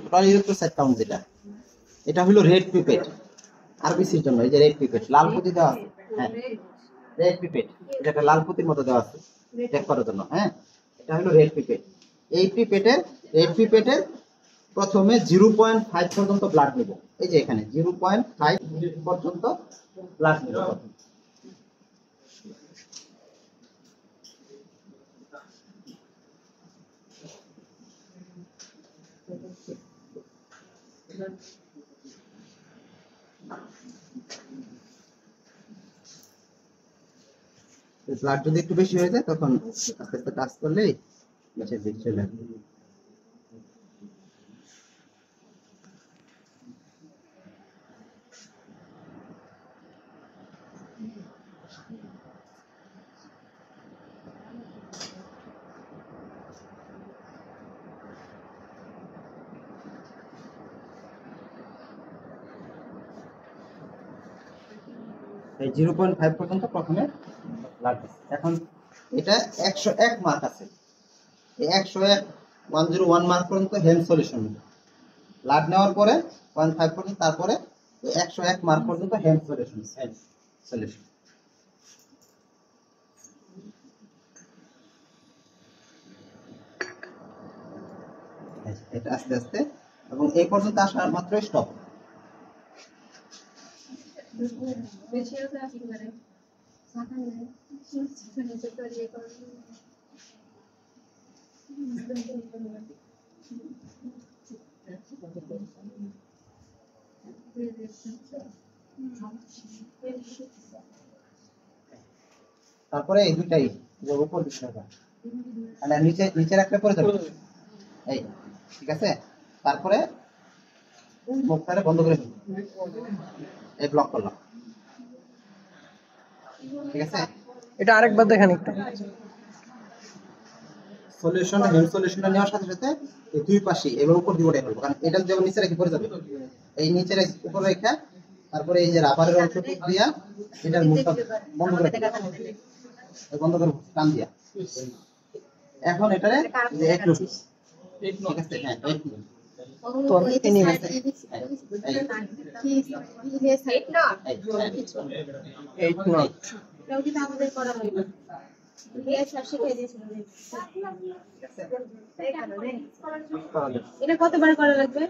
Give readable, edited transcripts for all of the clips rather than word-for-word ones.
Total ইলেকট্রোসাইট count যেটা, এটা হলো রেড পিপেট আরবিসির জন্য। এই যে রেড পিপেট লাল পুঁতি দেওয়া আছে, হ্যাঁ রেড পিপেট যেটা লাল পুঁতির মতো দেওয়া আছে চেক করার জন্য। হ্যাঁ এটা হলো রেড পিপেট। এই রেড পিপেটের প্রথমে 0.5 পর্যন্ত ব্লাড নেব। এই যে এখানে 0.5 পর্যন্ত ব্লাড নেব। ব্লাড যদি একটু বেশি হয়ে যায় তখন আস্তে আস্তে টাচ করলেই নিচের দিকে চলে আসবে। এই 0.5 পর্যন্ত প্রথমে ব্লাড দিচ্ছে। এখন এটা 101 মার্ক আছে, এই 101 মার্ক পর্যন্ত হেম সলিউশন ব্লাড নেওয়ার পরে 0.5 পর্যন্ত, তারপরে 101 মার্ক পর্যন্ত হেম সলিউশন। এটা আস্তে আস্তে এবং এই পর্যন্ত আসা মাত্র স্টপ। তারপরে এই দুটাই উপর দিকে মানে নিচে নিচে রাখলে পরে যাবে। এই ঠিক আছে, তারপরে মুখটারে বন্ধ করে দিন, এই ব্লক করলাম। ঠিক আছে, এটা আরেকবার দেখেন একটু। সলিউশন হেম সলিউশনটা নেওয়ার সাথে সাথে এই দুই পাশে এবার উপর দিকে উঠাই ফেলবো, কারণ এটা যখন নিচে রেখে পড়ে যাবে। এই নিচে উপর রেখে তারপরে এই যে রাবারের অংশটুকু দিয়া এটার মুখটা বন্ধ করে বন্ধ করে টান দিয়া এখন এটারে যে এক লুট। ঠিক আছে, হ্যাঁ তো ইনি এইট নট এটা কতবার করা লাগবে?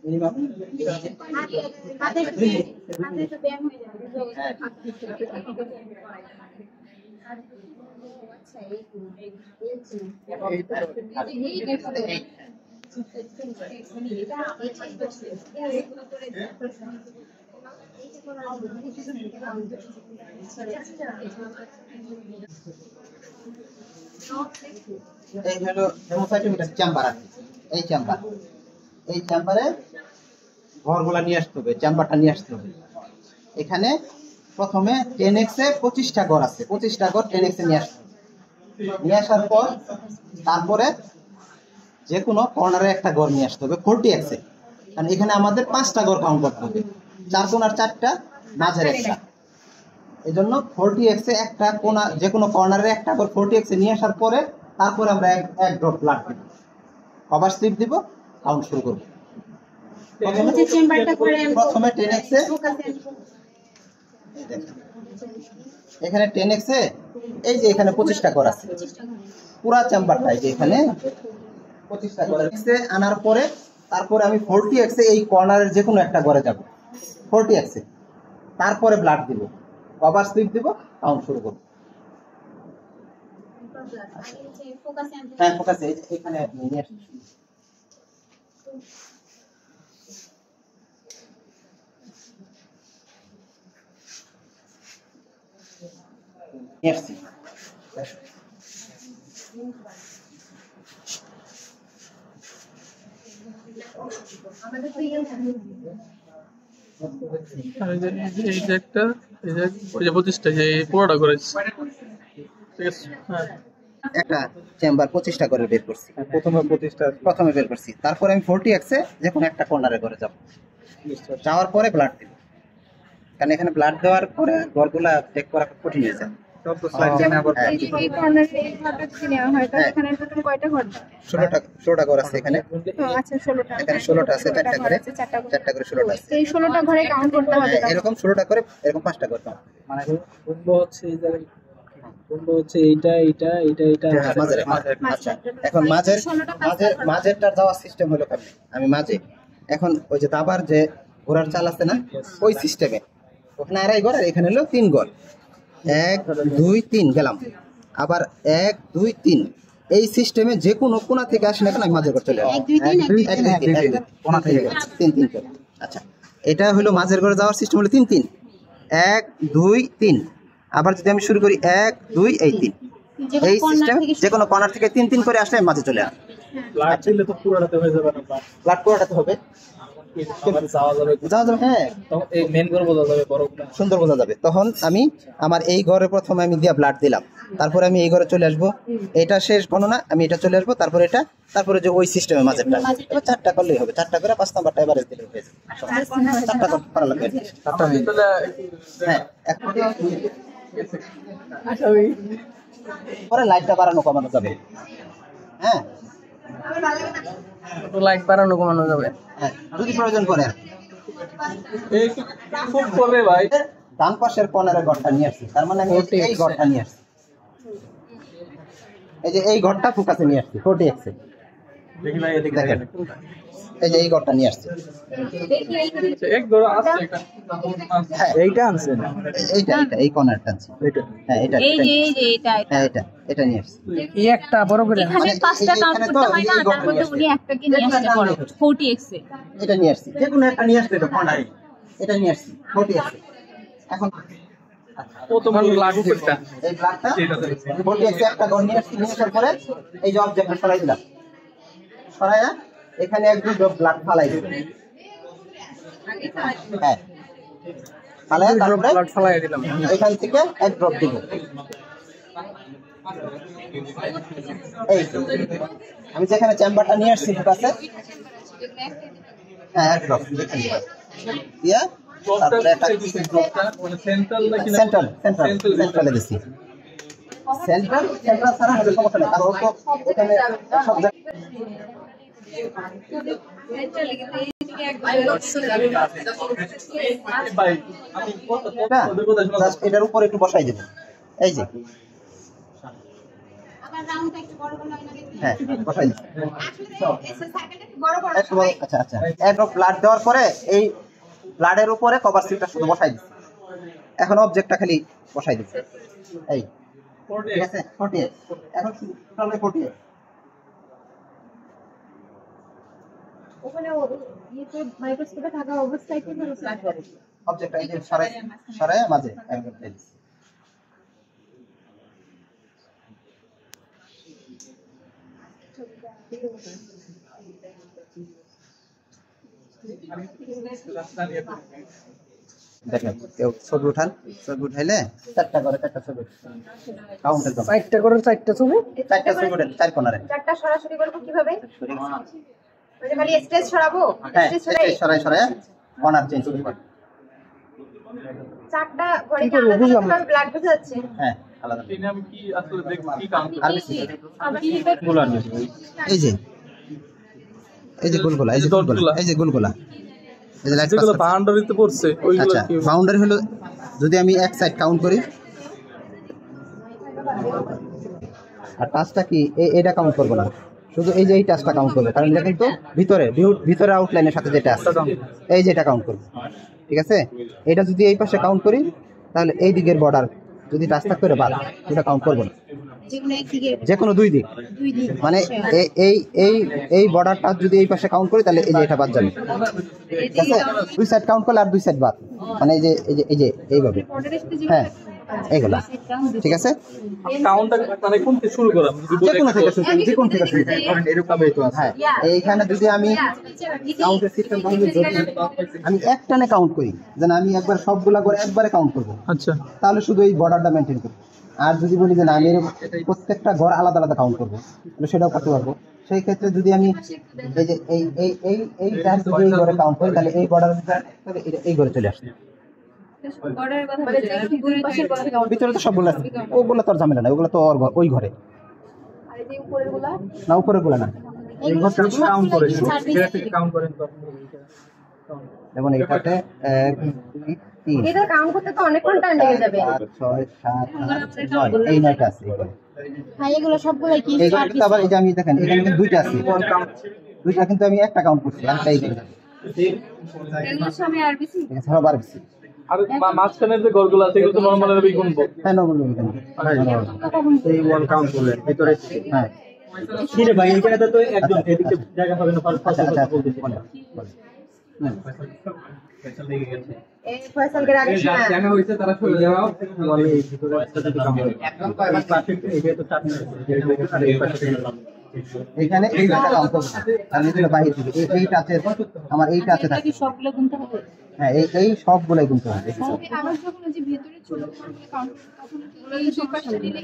মিনিমাম হাতে তো ব্যায়াম হয়ে যাবে। এই হলো হেমোসাইটোমিটার চেম্বার আছে। এই চেম্বারে ঘরগুলা নিয়ে আসতে হবে, চেম্বারটা নিয়ে আসতে হবে। এখানে প্রথমে 10x এ 25টা ঘর আছে, 25টা ঘর 10x এ নিয়ে আসতে হবে। নিয়ে আসার পর তারপরে যে কোনো কর্নারে একটা ঘর নিয়ে আসতে হবে 40x এ, কারণ এখানে আমাদের 5টা ঘর কাউন্ট করতে হবে, 4 কোণার 4টা, মাঝের একটা। এই জন্য 40x এ একটা কোণা, যে কোনো কর্নারে একটা ঘর 40x এ নিয়ে আসার পরে তারপরে আমরা এক ড্রপ ব্লাড দিব, কভার স্লিপ দিব, কাউন্ট শুরু করব। প্রথমে 10x এ এখানে 10x এ এই যে এখানে 25টা ঘর আছে, পুরা চেম্বারটা এই যে এখানে 25টা ঘর আছে। আনার পরে তারপরে আমি 40x এ এই কর্নারের যে কোনো একটা ঘরে যাব 40x এ, তারপরে ব্লাড দিব, কভার স্লিপ দিব, কাউন্ট শুরু করব। হ্যাঁ ফোকাসে এখানে নিয়ে আসছি। আসছি এই যে একটা, এই যে ওই যে 25টা যে পুরোটা করেছে। ঠিক আছে, হ্যাঁ একটা চেম্বার 25টা করে বের করছি, প্রথমে বের করছি। তারপরে আমি 40x এ যে কোনো একটা কর্নারে করে যাব, যাওয়ার পরে ব্লাড দিব, কারণ এখানে ব্লাড দেওয়ার পরে ঘরগুলা চেক করা কঠিন হয়ে যায়। সব তো স্লাইড জানা আবার এই যে এই কর্নারে এই ঘরটা যদি নেওয়া হয় তাহলে এখানে টোটাল কয়টা ঘর? 16টা ঘর আছে এখানে। আচ্ছা 16টা। এখানে 16টা আছে, 4টা করে, 4টা করে 16টা আছে। এই 16টা ঘরে কাউন্ট করতে হবে তাহলে। এরকম 16টা করে, এরকম 5টা ঘর। মানে কুম্ভ হচ্ছে এই জায়গায়, কুম্ভ হচ্ছে এইটা এইটা এইটা এইটা মাঝের। আচ্ছা এখন মাঝেরটার যাওয়ার সিস্টেম হলো কেমন? আমি মাঝে এখন ওই যে দাবার যে ঘোড়ার চাল আছে না, ওই সিস্টেমে ওখানে আড়াই ঘর আর এখানে হলো 3 ঘর। 1 2 3 গেলাম, আবার 1 2 3 এই সিস্টেমে যে কোনো কোণা থেকে আসে না কেন আমি মাঝের ঘর চলে আসবো। 1 2 3 কোণা থেকে 3 3 করে। আচ্ছা এটা হলো মাঝের ঘরে যাওয়ার সিস্টেম হলো 3 3 1 2 3। আবার যদি আমি শুরু করি 1 2 এই 3, এই সিস্টেম যে কোনো কর্নার থেকে 3 3 করে আসলে মাঝে চলে আসে। লাইট দিলে তো পুরোটাতে হয়ে যাবে না, ফ্ল্যাট পুরোটাতে হবে, যাওয়া যাবে, যাওয়া যাবে। হ্যাঁ তখন এই মেন করে বোঝা যাবে বড়গুলা সুন্দর বোঝা যাবে। তখন আমি আমার এই ঘরে প্রথমে আমি দিয়া ব্লাড দিলাম, তারপরে আমি এই ঘরে চলে আসবো, এটা শেষ গণনা, আমি এটা চলে আসবো, তারপরে এটা, তারপরে যে ওই সিস্টেমে মাঝেরটা। এবার 4টা করলেই হবে, 4টা করে 5 নাম্বারটা এভারেজ দিলেই হয়ে যাবে। 4টা করা লাগবে। 4টা হয়ে যাবে। হ্যাঁ আচ্ছা ওই পরে লাইটটা বাড়ানো কমানো যাবে। হ্যাঁ লাইট বাড়ানো কমানো যাবে। হ্যাঁ যদি প্রয়োজন পড়ে। এই খুব করে ভাই ডান পাশের কর্নারের ঘরটা নিয়ে আসছি, তার মানে আমি এই ঘরটা নিয়ে আসছি, এই যে এই ঘরটা ফোকাসে নিয়ে আসছি 40x এ। দেখি ভাই এদিকে দেখেন এই যে এই ঘরটা নিয়ে আসছি। এক ধরো আছে এটা। হ্যাঁ এইটা আনছেন, এইটা এই কর্নারটা আনছি। হ্যাঁ এটা এই যে এটা হ্যাঁ এটা নিয়ে আসছি। এই একটা বড় করে এখানে 5টা কাউন্ট করতে হয় না, তার মধ্যে উনি একটাকে নিয়ে আসতে পারো 40x এ। এটা নিয়ে আসছি, যে কোনো একটা নিয়ে আসতে তো কর্নারে, এটা নিয়ে আসছি 40x এ। এখন ও তো ভালো লাগবে একটা। এই ব্ল্যাকটা 40x এ একটা ঘর নিয়ে আসছি, নিয়ে আসার পরে এই যে অবজেক্টটা সরাই দিলাম, সরাইয়া এখানে এক দুটো ব্লাড ফালাই দিলাম। হ্যাঁ ফালাই তারপরে ব্লাড ফলাই দিলাম। এখান থেকে এক ড্রপ দিব। এই তো। আমি যেখানে চেম্বারটা নিয়ে আসছি কাছে, হ্যাঁ এক ড্রপ দিয়া তারপরে একটা মানে সেন্ট্রাল নাকি সেন্ট্রালে দিছি। সেন্ট্রাল ছাড়া হবে সমস্যা নেই, কারণ তো এখানে সব ভাই আমি জাস্ট এটার উপর একটু বসাই দেব। এই যে আবার রাউন্ডটা একটু বড় বড় হয় না দেখি। হ্যাঁ বসাই দিচ্ছি। আসলে এই সার্কেলটা একটু বড় বড় একটু বড়- আচ্ছা আচ্ছা এক ড্রপ ব্লাড দেওয়ার পরে এই ব্লাডের উপরে কভার সিলটা শুধু বসাই দিচ্ছি। এখন অবজেক্টটা খালি বসাই দিচ্ছি। এই ঠিক আছে 40, এখন টোটাল 40। ওখানে ইয়েতে মাইক্রোস্কোপে থাকা অবস্থায় কিভাবে ফ্ল্যাট করে? অবজেক্টটা এই যে সরাই মাঝে একদম ফেলে দিচ্ছি। দেখেন কেউ ছবি উঠান, ছবি উঠাইলে 4টা করে 4টা ছবি কাউন্টের জন্য 4টা করে 4টা ছবি, 4টা ছবি উঠেন 4 কোণারে। চারটা সরাসরি করব কিভাবে? সরে গেছে। ওই যে খালি স্ট্রেস সরাবো, হ্যাঁ স্ট্রেস সরাই সরাই কর্নার চেঞ্জ করব। চারটা ঘরে কি আলাদা ব্লাড বোঝা যাচ্ছে? হ্যাঁ আলাদা। তিনি আমি কি আসলে দেখব কি কাম আর বেশি আমরা কি করব? এই যে গোলগোলা, এই যে গোলগোলা, এই যে গোলগোলা, এই যে লাইট যেগুলো পাস। বাউন্ডারিতে পড়ছে ওইগুলো আচ্ছা কি বাউন্ডারি হলো, যদি আমি এক সাইড কাউন্ট করি আর টাচটা কি এটা কাউন্ট করব না, শুধু এই যে এই টাচটা কাউন্ট করবে, কারণ এটা কিন্তু ভিতরে আউটলাইনের সাথে যেটা আছে এই যে এটা কাউন্ট করব। ঠিক আছে, এটা যদি এই পাশে কাউন্ট করি তাহলে এই দিকের বর্ডার যদি টাচ থাকতে পারে বাদ, এটা কাউন্ট করব না। যেগুলো একদিকে যে কোনো দুই দিক, দুই দিক মানে এই বর্ডারটা যদি এই পাশে কাউন্ট করি তাহলে এই যে এটা বাদ যাবে। ঠিক আছে, দুই সাইড কাউন্ট করলে আর দুই সাইড বাদ, মানে এই যে এইভাবে। বর্ডারের সাথে যে হ্যাঁ এইগুলা ঠিক আছে। কাউন্টার মানে কোন থেকে শুরু করা যে কোনো থেকে শুরু করি, যে কোনো থেকে শুরু করি। এরকমই তো আছে। হ্যাঁ এইখানে যদি আমি কাউন্টের সিস্টেম আমি এক টানে কাউন্ট করি, যেন আমি একবার সবগুলা করে একবারে কাউন্ট করব, আচ্ছা তাহলে শুধু এই বর্ডারটা মেনটেন করব। আর যদি বলি যে না আমি প্রত্যেকটা ঘর আলাদা আলাদা কাউন্ট করবো, তাহলে সেটাও করতে পারবো। সেই ক্ষেত্রে যদি আমি এই যে এই ঘরে কাউন্ট করি, তাহলে এই বর্ডার এই ঘরে চলে আসবে। বর্ডারের কথা বলছি, দুই পাশের কথা কাউন্ট। ভিতরে তো সবগুলো আছে, ওগুলো তো আর ঝামেলা নাই, ওগুলো তো ওই ঘরে আর এই যে উপরেরগুলা না, উপরে গুলো না। এই ঘরটা কাউন্ট করে যেটা থেকে কাউন্ট করেন তখন এইটা count। যেমন এইটাতে 1 2 3 এটা কাউন্ট করতে তো অনেকক্ষণ টাইম লেগে যাবে। 5 6 7 8 9 এই 9টা আছে এখানে। হ্যাঁ, এগুলো সবগুলাই কি এইগুলো কিন্তু আবার এই যে আমি দেখেন এখানে কিন্তু দুইটা আছে, দুইটা কিন্তু আমি একটা কাউন্ট করছি, আরেকটা এই করে এগুলো সবই আরবিসি। ঠিক আছে, সব আরবিসি। আর মাঝখানের যে ঘরগুলো আছে এগুলো তো নরমাল ভাবে গুনবো। হ্যাঁ নগুলো এখানে এই ওয়ান কাউন্ট করলেন ভিতরে। হ্যাঁ। কি রে ভাই এখানে তো একজন এদিকে জায়গা হবে না আচ্ছা আচ্ছা বলতেছি বলেন। এই ফয়সালকে আগে হ্যাঁ জায়গা হইছে তারা চলে যাও বলে এই ভিতরে একটা যদি কাউন্ট করে এই পাশে এইটা তো 4 আর এই পাশে থেকে এখানে এই দুটো কাউন্ট করব, আর এগুলো বাইরে দিকে এইটা আছে, আমার এইটা আছে থাকে। সবগুলো গুনতে হবে। হ্যাঁ এই সবগুলাই গুনতে হবে। আবার যখন যে ভিতরে ছোট ঘরগুলো কাউন্ট তখন এই দুই পাশে দিলে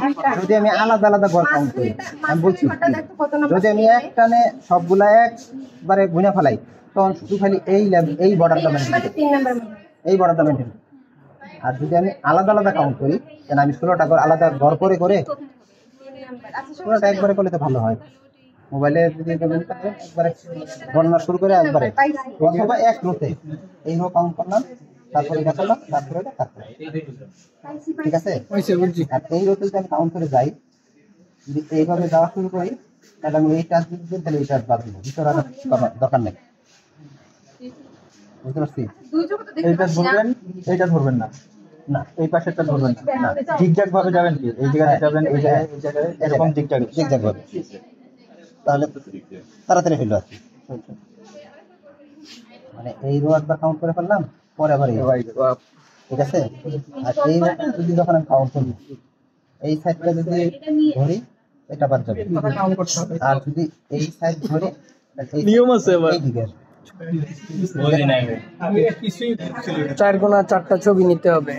একটা যদি আমি আলাদা আলাদা ঘর কাউন্ট করি, আমি বলছি দেখো কত নম্বর। যদি আমি একটানে সবগুলা একবারে গুনে ফেলাই, তখন শুধু খালি এই বর্ডারটা মেনটেন, 3 নাম্বার মনে হয়। এই বর্ডারটা মেনটেন। আর যদি আমি আলাদা আলাদা কাউন্ট করি, যেন আমি 16টা ঘর আলাদা ঘর করে করে, আচ্ছা 16টা একবারে করলে তো ভালো হয়। মোবাইলে যদি একবারে গণনা শুরু করে একবারে, অথবা এক রোতে এই রো কাউন্ট করলাম, তারপরে এটা করলাম, তারপরে এটা, তারপরে ঠিক আছে। আর এই রোতে যদি আমি কাউন্ট করে যাই, যদি এইভাবে যাওয়া শুরু করি, তাহলে আমি এই টাচ দিতে তাহলে এই টাচ বাদ দিব, ভিতরে আর দরকার নেই। বুঝতে পারছি? দুই চোখ তো দেখতে এইটা পাচ্ছি না। ধরবেন এইটা ধরবেন না না এই পাশেরটা ধরবেন না জিগজ্যাগ ভাবে যাবেন কি এই জায়গায় যাবেন এই জায়গায় এরকম জিগজ্যাগ জিগজ্যাগ ভাবে, তাহলে তাড়াতাড়ি হইলো আর কি। মানে এই রো একবার কাউন্ট করে ফেললাম, পরে আবার এই row, ঠিক আছে। আর এই রোটা যদি যখন আমি কাউন্ট করি, এই সাইডটা যদি ধরি এটা বাদ যাবে, আর যদি এই সাইড ধরি এই নিয়ম আছে আবার। এই দিকে কিছুই 4 কোণা 4টা ছবি নিতে হবে।